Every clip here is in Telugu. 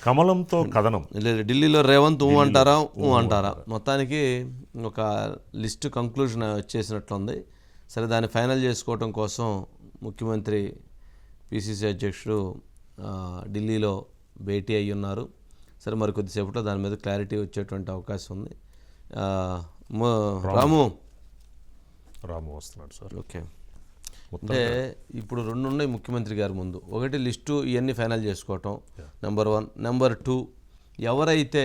కమలంతో కథనం లేదు, ఢిల్లీలో రేవంత్ అంటారా అంటారా, మొత్తానికి ఒక లిస్టు కంక్లూజన్ వచ్చేసినట్లుంది. సరే, దాన్ని ఫైనల్ చేసుకోవటం కోసం ముఖ్యమంత్రి పిసిసి అధ్యక్షుడు ఢిల్లీలో భేటీ అయ్యి ఉన్నారు. సరే, మరి కొద్దిసేపట్లో దాని మీద క్లారిటీ వచ్చేటువంటి అవకాశం ఉంది. రాము వస్తున్నాడు సార్. ఓకే, అంటే ఇప్పుడు రెండు ఉన్నాయి ముఖ్యమంత్రి గారి ముందు. ఒకటి, లిస్టు ఇవన్నీ ఫైనల్ చేసుకోవటం, నెంబర్ 1. నెంబర్ 2, ఎవరైతే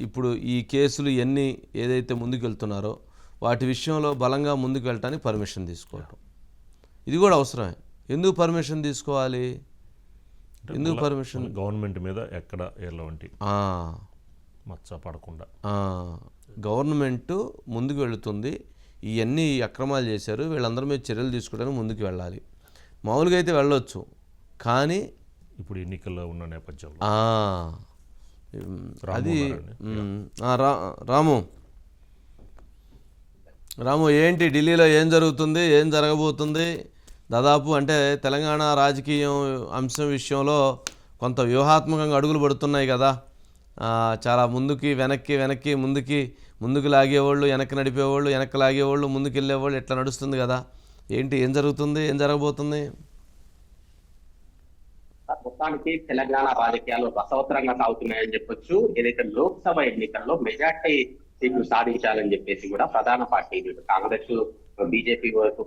ఇప్పుడు ఈ కేసులు ఇవన్నీ ఏదైతే ముందుకు వెళ్తున్నారో వాటి విషయంలో బలంగా ముందుకు వెళ్ళటానికి పర్మిషన్ తీసుకోవటం. ఇది కూడా అవసరమే. ఎందుకు పర్మిషన్ తీసుకోవాలి? ఎందుకు పర్మిషన్? గవర్నమెంట్ మీద ఎక్కడ ఎలాంటి మచ్చ పడకుండా గవర్నమెంట్ ముందుకు వెళుతుంది. ఇవన్నీ అక్రమాలు చేశారు, వీళ్ళందరి మీద చర్యలు తీసుకోవడానికి ముందుకు వెళ్ళాలి. మామూలుగా అయితే వెళ్ళొచ్చు, కానీ ఇప్పుడు ఎన్నికల్లో ఉన్న నేపథ్యంలో అది రాము ఏంటి ఢిల్లీలో ఏం జరుగుతుంది, ఏం జరగబోతుంది? దాదాపు అంటే తెలంగాణ రాజకీయం అంశం విషయంలో కొంత వ్యూహాత్మకంగా అడుగులు పడుతున్నాయి కదా. చాలా వెనక్కి ముందుకు లాగేవాళ్ళు, వెనక్కి నడిపేవాళ్ళు, వెనక్కి లాగేవాళ్ళు, ముందుకు వెళ్ళేవాళ్ళు, ఎట్లా నడుస్తుంది కదా. ఏంటి, ఏం జరుగుతుంది, ఏం జరగబోతుంది? మొత్తానికి తెలంగాణ రాజకీయాలు రసవత్తరంగా సాగుతున్నాయని చెప్పొచ్చు. ఏదైతే లోక్సభ ఎన్నికల్లో మెజార్టీ సీట్లు సాధించాలని చెప్పేసి కూడా ప్రధాన పార్టీ కాంగ్రెస్, బీజేపీ వైపు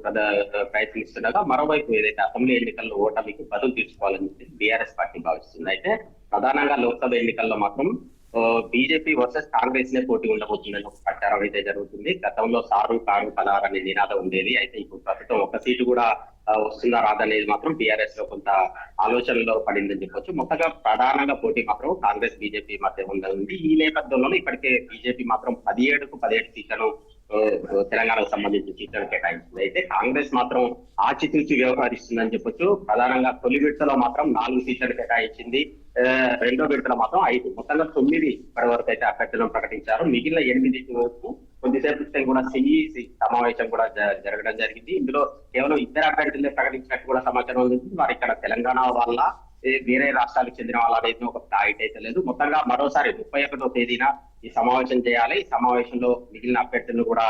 ప్రయత్నిస్తుండగా, మరోవైపు ఏదైతే అసెంబ్లీ ఎన్నికల్లో ఓటమికి బదులు తీర్చుకోవాలని చెప్పి బీఆర్ఎస్ పార్టీ భావిస్తుంది. అయితే ప్రధానంగా లోక్సభ ఎన్నికల్లో మాత్రం బీజేపీ వర్సెస్ కాంగ్రెస్ నే పోటీ ఉండబోతుందని ఒక ప్రచారం అయితే జరుగుతుంది. గతంలో సారు కారు పదార్ అనే నినాదం ఉండేది. అయితే ఇప్పుడు ప్రస్తుతం ఒక సీటు కూడా వస్తుందా రాదనేది మాత్రం బీఆర్ఎస్ లో కొంత ఆలోచనలో పడిందని చెప్పొచ్చు. మొత్తగా ప్రధానంగా పోటీ మాత్రం కాంగ్రెస్ బీజేపీ మధ్య ఉంది. ఈ నేపథ్యంలోనే ఇప్పటికే బీజేపీ మాత్రం 17 సీట్లను తెలంగాణకు సంబంధించిన సీట్లను కేటాయించింది. అయితే కాంగ్రెస్ మాత్రం ఆచితూచి వ్యవహరిస్తుందని చెప్పొచ్చు. ప్రధానంగా తొలి విడతలో మాత్రం 4 సీట్లను కేటాయించింది. రెండో విడతలో మాత్రం 5, మొత్తంగా 9 ఇప్పటి వరకు అయితే అభ్యర్థులను ప్రకటించారు. మిగిలిన 8 వరకు కొద్దిసేపు క్రితం కూడా సిఈసి సమావేశం కూడా జరగడం జరిగింది. ఇందులో కేవలం 2 అభ్యర్థులే ప్రకటించినట్టు కూడా సమాచారం ఉంది. వారు ఇక్కడ తెలంగాణ వాళ్ళ వేరే రాష్ట్రాలకు చెందిన వాళ్ళ అనేది ఒక క్లారిటీ అయితే లేదు. మొత్తంగా మరోసారి 31వ తేదీన ఈ సమావేశం చేయాలి. ఈ సమావేశంలో మిగిలిన అభ్యర్థులను కూడా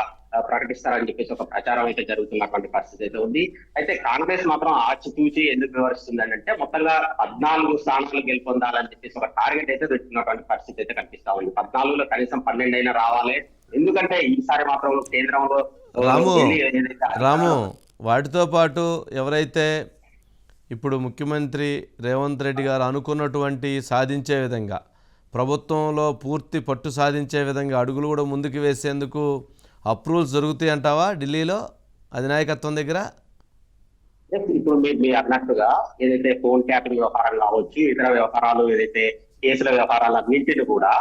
ప్రకటిస్తారని చెప్పేసి ఒక ప్రచారం అయితే జరుగుతున్నటువంటి పరిస్థితి అయితే ఉంది. అయితే కాంగ్రెస్ మాత్రం ఆచితూచి ఎందుకు వివరిస్తుంది అంటే మొత్తంగా 14 స్థానాలు గెలుపొందాలని చెప్పేసి ఒక టార్గెట్ అయితే పెట్టుకున్నటువంటి పరిస్థితి అయితే కనిపిస్తా ఉంది. 14లో కనీసం 12 అయినా రావాలి. ఎందుకంటే ఈసారి మాత్రం కేంద్రంలో రాము వాటితో పాటు ఎవరైతే ఇప్పుడు ముఖ్యమంత్రి రేవంత్ రెడ్డి గారు అనుకున్నటువంటి సాధించే విధంగా, ప్రభుత్వంలో పూర్తి పట్టు సాధించే విధంగా అడుగులు కూడా ముందుకు వేసేందుకు అప్రూవల్స్ జరుగుతాయి అంటావా ఢిల్లీలో అధినాయకత్వం దగ్గర? ఇప్పుడు మీరు అన్నట్టుగా ఏదైతే ఫోన్ ట్యాపింగ్ వ్యవహారం కావచ్చు, ఇతర వ్యవహారాలు, ఏదైతే కేసుల వ్యవహారాలన్నింటినీ కూడా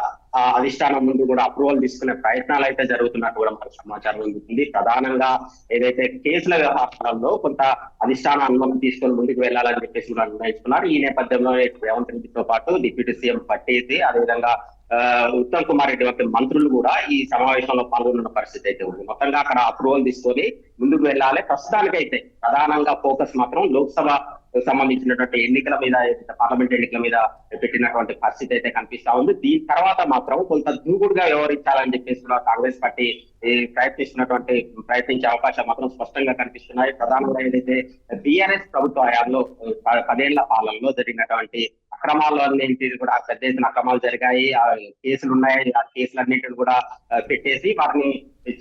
అధిష్టానం ముందు కూడా అప్రూవల్ తీసుకునే ప్రయత్నాలు అయితే జరుగుతున్నట్టు కూడా మనకు సమాచారం అందుతుంది. ప్రధానంగా ఏదైతే కేసుల వ్యవహారాల్లో కొంత అధిష్టాన అనుమతి తీసుకొని ముందుకు వెళ్లాలని చెప్పేసి కూడా నిర్ణయించుకున్నారు. ఈ నేపథ్యంలో రేవంత్ రెడ్డితో పాటు డిప్యూటీ సీఎం పట్టేసి, అదేవిధంగా ఉత్తమ్ కుమార్ రెడ్డి వంటి మంత్రులు కూడా ఈ సమావేశంలో పాల్గొన్న పరిస్థితి అయితే ఉంది. మొత్తంగా అక్కడ అప్రూవల్ తీసుకొని ముందుకు వెళ్ళాలి. ప్రస్తుతానికైతే ప్రధానంగా ఫోకస్ మాత్రం లోక్సభ సంబంధించినటువంటి ఎన్నికల మీద, పార్లమెంట్ ఎన్నికల మీద పెట్టినటువంటి పరిస్థితి అయితే కనిపిస్తా ఉంది. దీని తర్వాత మాత్రం కొంత దూకుడుగా వ్యవహరించాలని చెప్పేసి కూడా కాంగ్రెస్ పార్టీ ప్రయత్నించే అవకాశం మాత్రం స్పష్టంగా కనిపిస్తున్నాయి. ప్రధానంగా ఏదైతే బీఆర్ఎస్ ప్రభుత్వ హయాంలో 10 ఏళ్ల పాలనలో జరిగినటువంటి అక్రమాలన్నింటినీ కూడా, పెద్ద ఎత్తున అక్రమాలు జరిగాయి, ఆ కేసులు ఉన్నాయి, ఆ కేసులన్నింటిని కూడా పెట్టేసి వారిని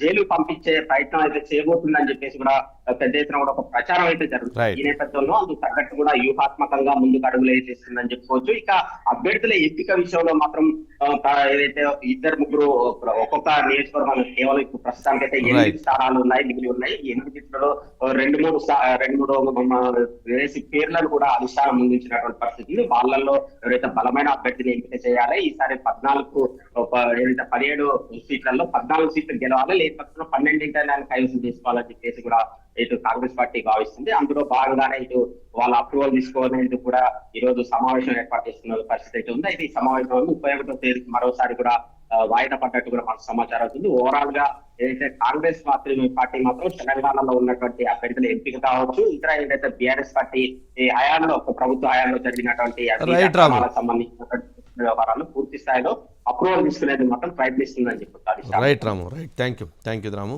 జైలు పంపించే ప్రయత్నం అయితే చేయబోతుందని చెప్పేసి కూడా పెద్ద ఎత్తున కూడా ఒక ప్రచారం అయితే జరుగుతుంది. ఈ నేపథ్యంలో అందుకు తగ్గట్టు కూడా వ్యూహాత్మకంగా ముందుకు అడుగులు వేసేస్తుందని చెప్పుకోవచ్చు. ఇక అభ్యర్థుల ఎంపిక విషయంలో మాత్రం ఏదైతే 2-3 ఒక్కొక్క నియోజకవర్గం కేవలం ఇప్పుడు ప్రస్తుతానికైతే 8 స్థానాలు ఉన్నాయి, మిగిలి ఉన్నాయి. 8లో 2-3 వేసి పేర్లను కూడా అధిష్టానం ముందుంచినటువంటి పరిస్థితి. వాళ్ళల్లో ఎవరైతే బలమైన అభ్యర్థిని ఎంపిక చేయాలి. ఈసారి 17 సీట్లలో 14 సీట్లు గెలవాలి, లేకపోతే 12 కైవసం చేసుకోవాలని చెప్పేసి కూడా ఇటు కాంగ్రెస్ పార్టీ భావిస్తుంది. అందులో భాగంగానే ఇటు వాళ్ళ అప్రూవల్ తీసుకోవాలని కూడా ఈ రోజు సమావేశం ఏర్పాటు చేస్తున్న పరిస్థితి అయితే ఉంది. అయితే ఈ సమావేశం 31వ తేదీకి మరోసారి కూడా వాయిదా పడ్డట్టు కూడా మనకు సమాచారం అవుతుంది. ఓవరాల్ గా ఏదైతే కాంగ్రెస్ పార్టీ మాత్రం తెలంగాణలో ఉన్నటువంటి అభ్యర్థుల ఎంపిక కావచ్చు, ఇతర ఏదైతే బీఆర్ఎస్ పార్టీ హయాంలో, ప్రభుత్వ హయాంలో జరిగినటువంటి సంబంధించినటువంటి సంబంధించిన వ్యవహారాలు పూర్తి స్థాయిలో అప్రూవల్ తీసుకునేది మాత్రం ప్రయత్నిస్తుందని చెప్పొచ్చు. Right Ramu, right. Thank you Ramu.